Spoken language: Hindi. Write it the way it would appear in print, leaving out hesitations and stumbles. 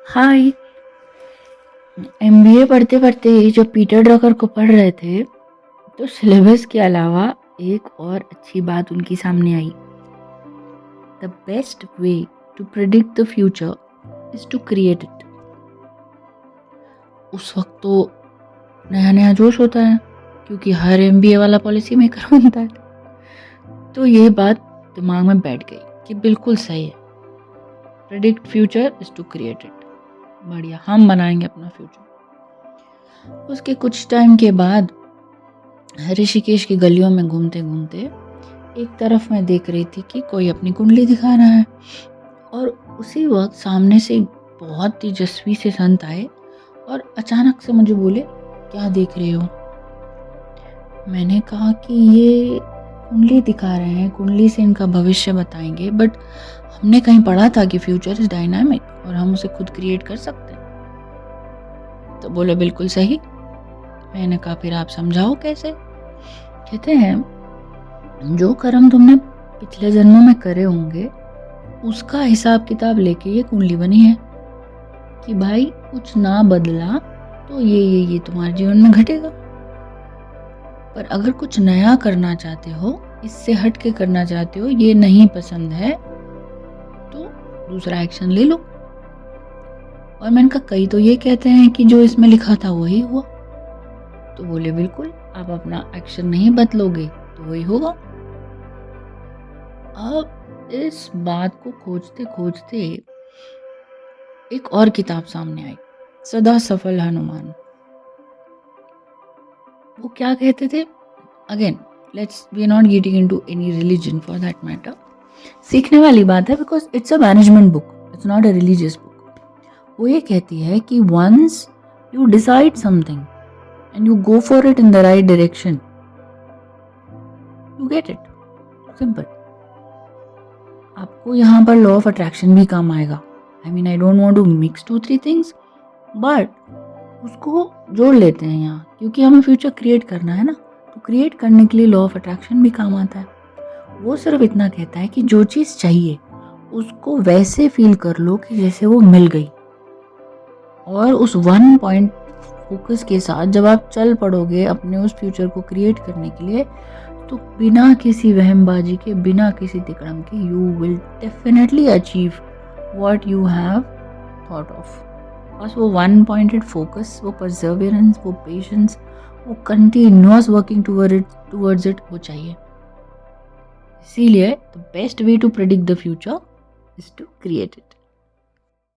हाय। एमबीए पढ़ते पढ़ते जब पीटर ड्रकर को पढ़ रहे थे तो सिलेबस के अलावा एक और अच्छी बात उनकी सामने आई। The best way to predict the future is to create it. उस वक्त तो नया नया जोश होता है क्योंकि हर एमबीए वाला पॉलिसी मेकर बनता है। तो ये बात दिमाग में बैठ गई कि बिल्कुल सही है, predict future is to create it. बढ़िया, हम बनाएंगे अपना फ्यूचर। उसके कुछ टाइम के बाद ऋषिकेश की गलियों में घूमते घूमते एक तरफ मैं देख रही थी कि कोई अपनी कुंडली दिखा रहा है और उसी वक्त सामने से एक बहुत तेजस्वी से संत आए और अचानक से मुझे बोले, क्या देख रहे हो? मैंने कहा कि ये कुंडली दिखा रहे हैं, कुंडली से इनका भविष्य बताएंगे, बट हमने कहीं पढ़ा था कि फ्यूचर इज डायनामिक और हम उसे खुद क्रिएट कर सकते हैं। तो बोले बिल्कुल सही। मैंने कहा फिर आप समझाओ कैसे? कहते हैं जो कर्म तुमने पिछले जन्मों में करे होंगे उसका हिसाब किताब लेके ये कुंडली बनी है कि भाई कुछ ना बदला तो ये तुम्हारे जीवन में घटेगा, पर अगर कुछ नया करना चाहते हो, इससे हट के करना चाहते हो, ये नहीं पसंद है तो दूसरा एक्शन ले लो। और मैंने कहा कई तो ये कहते हैं कि जो इसमें लिखा था वही हुआ। तो बोले बिल्कुल, आप अपना एक्शन नहीं बदलोगे तो वही होगा। अब इस बात को खोजते खोजते एक और किताब सामने आई, सदा सफल हनुमान। वो क्या कहते थे? Again we are not getting into any religion for that matter. सीखने वाली बात है because it's a management book, it's not a religious book. वो ये कहती है कि once you decide something and you go for it in the right direction, you get it. Simple. आपको यहाँ पर लॉ ऑफ अट्रैक्शन भी काम आएगा। I mean, I don't want to mix 2-3 things, but उसको जोड़ लेते हैं यहाँ, क्योंकि हमें फ्यूचर क्रिएट करना है ना, तो क्रिएट करने के लिए लॉ ऑफ अट्रैक्शन भी काम आता है। वो सिर्फ इतना कहता है कि जो चीज़ चाहिए उसको वैसे फील कर लो कि जैसे वो मिल गई, और उस 1 पॉइंट फोकस के साथ जब आप चल पड़ोगे अपने उस फ्यूचर को क्रिएट करने के लिए, तो बिना किसी वहमबाजी के, बिना किसी तिकड़म के, you will definitely achieve what you have thought of. बस वो 1 पॉइंटेड फोकस, वो परसेवरेंस, वो पेशेंस, वो कंटिन्यूअस वर्किंग टुवर्ड्स इट वो चाहिए। इसीलिए the best way to predict the future is to create it.